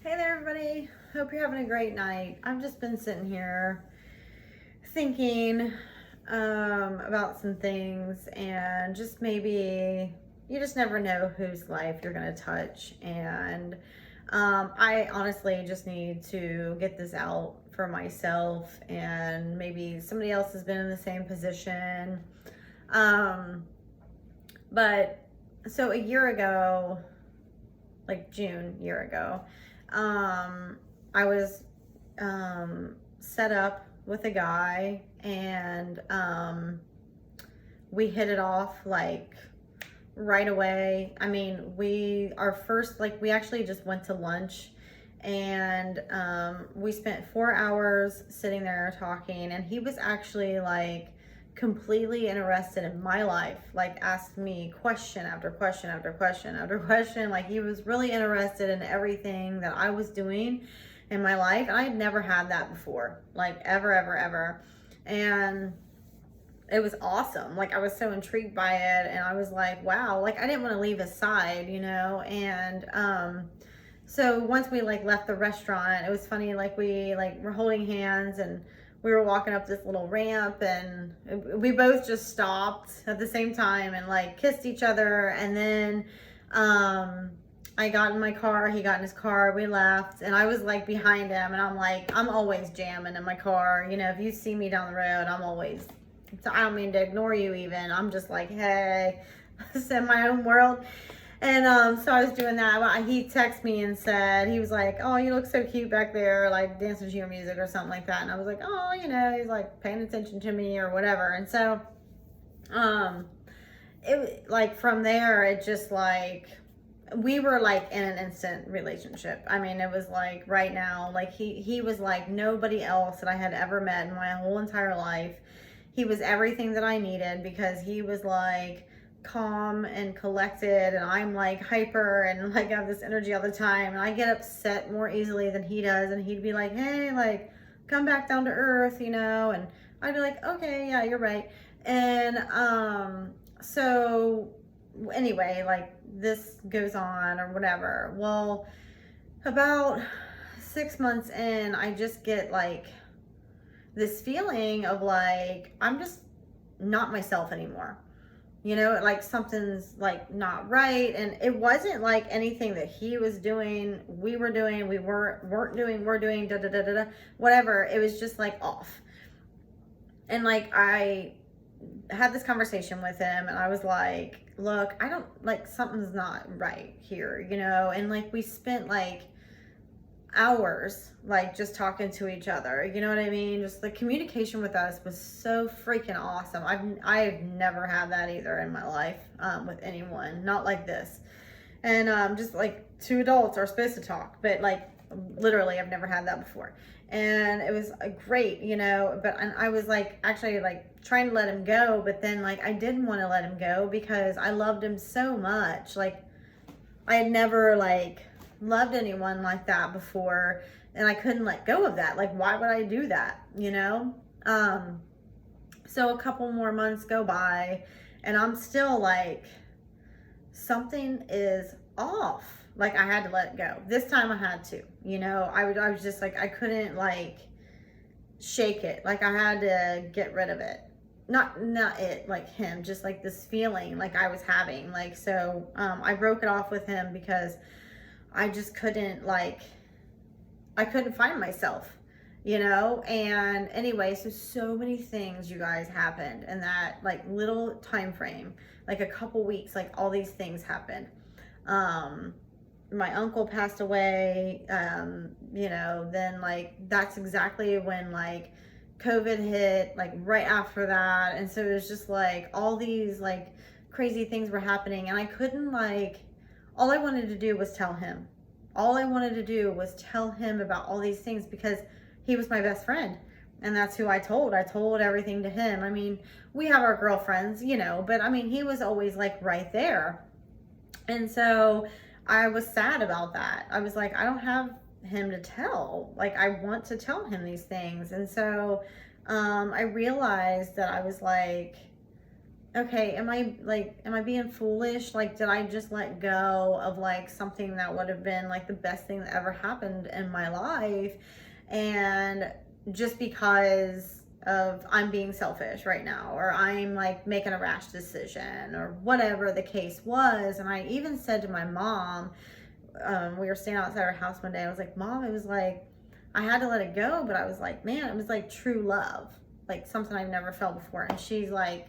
Hey there, everybody. Hope you're having a great night. I've just been sitting here thinking about some things, and just maybe you just never know whose life you're going to touch. And I honestly just need to get this out for myself, and maybe somebody else has been in the same position. Um, but so a year ago, like June, year ago, um, I was set up with a guy, and we hit it off like right away. I mean, we actually just went to lunch, and we spent 4 hours sitting there talking, and he was actually like completely interested in my life, like asked me question after question after question after question. Like, he was really interested in everything that I was doing in my life, and I had never had that before, like ever. And it was awesome. Like, I was so intrigued by it, and I was like, wow, like I didn't want to leave his side, and so once we like left the restaurant, it was funny, like we like were holding hands, and we were walking up this little ramp, and we both just stopped at the same time and like kissed each other. And then I got in my car, he got in his car, we left, and I was like behind him, and I'm like, I'm always jamming in my car. If you see me down the road, I'm always, so I don't mean to ignore you even. I'm just like, hey, it's in my own world. And so I was doing that. He texted me and said, he was like, oh, you look so cute back there, like dancing to your music or something like that. And I was like, oh, he's like paying attention to me or whatever. And so it like from there, it just like, we were like in an instant relationship. I mean, it was like right now, like he was like nobody else that I had ever met in my whole entire life. He was everything that I needed, because he was like calm and collected, and I'm like hyper and like I have this energy all the time, and I get upset more easily than he does. And he'd be like, hey, like come back down to earth, and I'd be like, okay, yeah, you're right. And so anyway, like this goes on or whatever. Well, about 6 months in, I just get like this feeling of like I'm just not myself anymore. Like something's like not right. And it wasn't like anything that he was doing, we were doing, we weren't doing, we're doing, da da da da da, whatever. It was just like off. And like I had this conversation with him, and I was like, look, I don't like, something's not right here, and like we spent like hours like just talking to each other, you know what I mean? Just the communication with us was so freaking awesome. I've never had that either in my life, with anyone, not like this. And just like two adults are supposed to talk, but like literally I've never had that before. And it was great, but and I was like actually like trying to let him go, but then like I didn't want to let him go because I loved him so much. Like I had never like loved anyone like that before, and I couldn't let go of that. Like, why would I do that? So a couple more months go by, and I'm still like, something is off. Like, I had to let it go. This time I had to, I was just like, I couldn't like shake it. Like, I had to get rid of it. Not it, like him, just like this feeling like I was having. Like, so I broke it off with him because I just couldn't like, I couldn't find myself, and anyway, so many things, you guys, happened in that like little time frame, like a couple weeks. Like all these things happened. My uncle passed away, then like that's exactly when like COVID hit, like right after that. And so it was just like all these like crazy things were happening, and I couldn't like, all I wanted to do was tell him. All I wanted to do was tell him about all these things, because he was my best friend. And that's who I told. I told everything to him. I mean, we have our girlfriends, but I mean, he was always like right there. And so I was sad about that. I was like, I don't have him to tell. Like, I want to tell him these things. And so I realized that I was like, okay, am I being foolish? Like, did I just let go of like something that would have been like the best thing that ever happened in my life? And just because of I'm being selfish right now, or I'm like making a rash decision, or whatever the case was. And I even said to my mom, we were staying outside our house one day, I was like, Mom, it was like, I had to let it go, but I was like, man, it was like true love, like something I've never felt before. And she's like,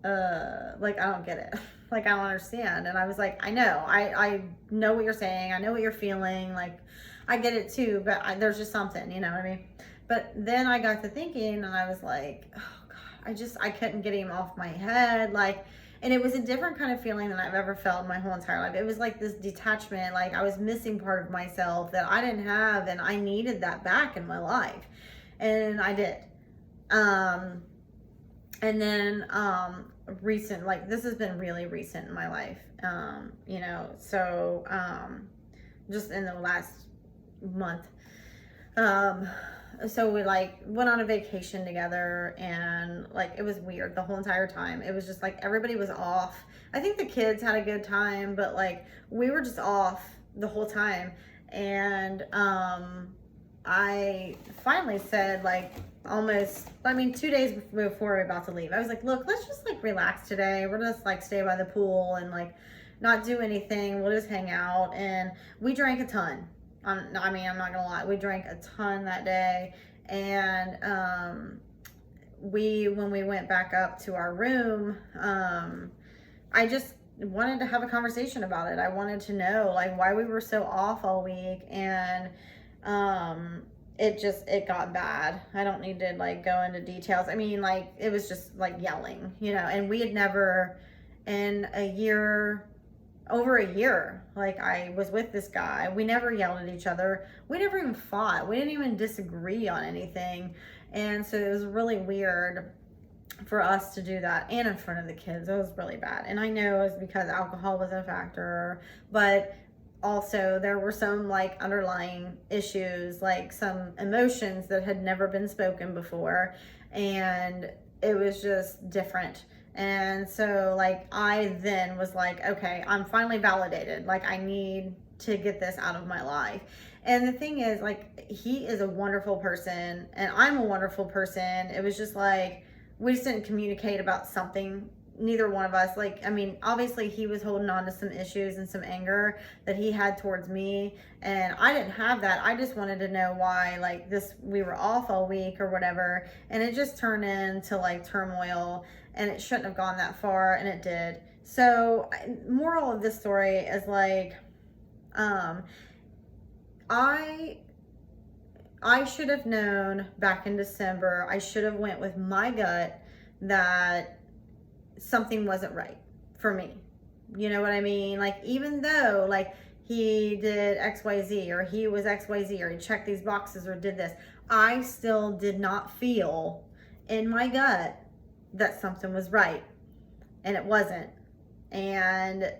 I don't get it. Like, I don't understand. And I was like, I know, I know what you're saying. I know what you're feeling. Like, I get it too, but there's just something, you know what I mean? But then I got to thinking and I was like, oh God, I couldn't get him off my head. Like, and it was a different kind of feeling than I've ever felt in my whole entire life. It was like this detachment, like I was missing part of myself that I didn't have, and I needed that back in my life. And I did. And then recent, like this has been really recent in my life, you know, so just in the last month. So we like went on a vacation together, and like it was weird the whole entire time. It was just like everybody was off. I think the kids had a good time, but like we were just off the whole time. And I finally said, like, almost, I mean, 2 days before we were about to leave, I was like, look, let's just like relax today. We're just like stay by the pool and like not do anything. We'll just hang out. And we drank a ton. I mean, I'm not gonna lie, we drank a ton that day. And when we went back up to our room, I just wanted to have a conversation about it. I wanted to know like why we were so off all week. And it got bad. I don't need to like go into details. I mean, like it was just like yelling, you know, and we had never in over a year, like I was with this guy, we never yelled at each other. We never even fought. We didn't even disagree on anything. And so it was really weird for us to do that, and in front of the kids. It was really bad. And I know it was because alcohol was a factor, but also there were some like underlying issues, like some emotions that had never been spoken before, and it was just different. And so like I then was like, okay, I'm finally validated, like I need to get this out of my life. And the thing is, like, he is a wonderful person and I'm a wonderful person. It was just like we just didn't communicate about something, neither one of us. Like, I mean, obviously he was holding on to some issues and some anger that he had towards me, and I didn't have that. I just wanted to know why, like, we were off all week or whatever, and it just turned into like turmoil, and it shouldn't have gone that far, and it did. So moral of this story is like, I should have known back in December. I should have went with my gut that something wasn't right for me. You know what I mean? Like, even though like he did XYZ, or he was XYZ, or he checked these boxes or did this, I still did not feel in my gut that something was right, and it wasn't. And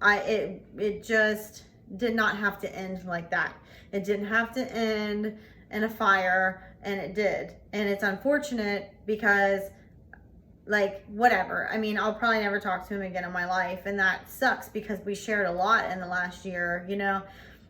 it just did not have to end like that. It didn't have to end in a fire, and it did. And it's unfortunate because, like, whatever. I mean, I'll probably never talk to him again in my life, and that sucks because we shared a lot in the last year, you know,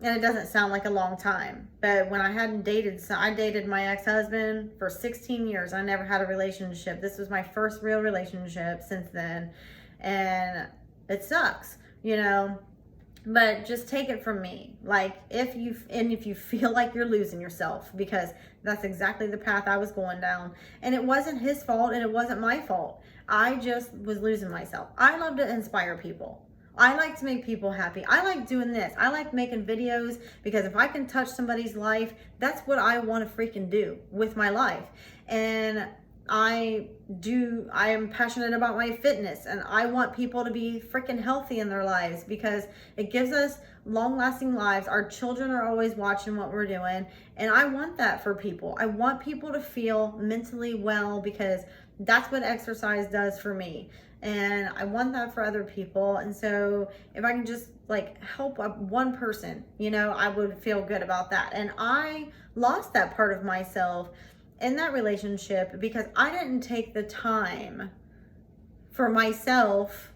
and it doesn't sound like a long time. But when I hadn't dated, so I dated my ex-husband for 16 years. I never had a relationship. This was my first real relationship since then, and it sucks, you know. But just take it from me, like, if you feel like you're losing yourself, because that's exactly the path I was going down, and it wasn't his fault and it wasn't my fault. I just was losing myself. I love to inspire people. I like to make people happy. I like doing this. I like making videos, because if I can touch somebody's life, that's what I want to freaking do with my life. And I am passionate about my fitness, and I want people to be freaking healthy in their lives, because it gives us long lasting lives. Our children are always watching what we're doing, and I want that for people. I want people to feel mentally well, because that's what exercise does for me, and I want that for other people. And so if I can just like help one person, you know, I would feel good about that. And I lost that part of myself in that relationship because I didn't take the time for myself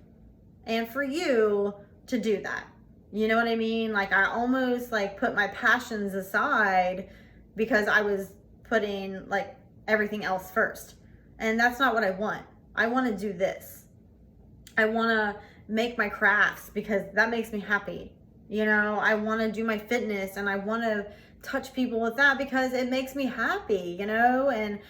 and for you to do that. You know what I mean? Like, I almost like put my passions aside because I was putting like everything else first. And that's not what I want. I want to do this. I want to make my crafts because that makes me happy. You know, I want to do my fitness and I want to touch people with that because it makes me happy, you know? And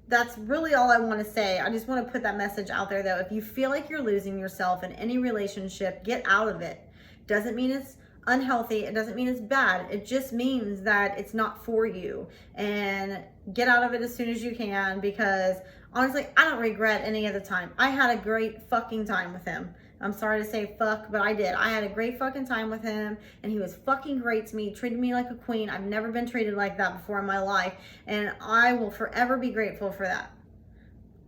that's really all I want to say. I just want to put that message out there though. If you feel like you're losing yourself in any relationship, get out of it. Doesn't mean it's unhealthy. It doesn't mean it's bad. It just means that it's not for you. And get out of it as soon as you can because honestly, I don't regret any of the time. I had a great fucking time with him. I'm sorry to say fuck, but I did. I had a great fucking time with him and he was fucking great to me, treated me like a queen. I've never been treated like that before in my life and I will forever be grateful for that.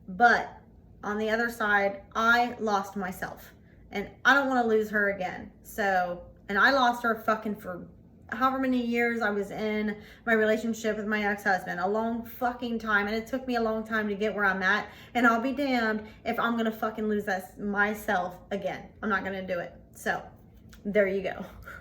But on the other side, I lost myself and I don't want to lose her again. So, and I lost her fucking for however many years I was in my relationship with my ex-husband, a long fucking time, and it took me a long time to get where I'm at, and I'll be damned if I'm gonna fucking lose that myself again. I'm not gonna do it. So there you go.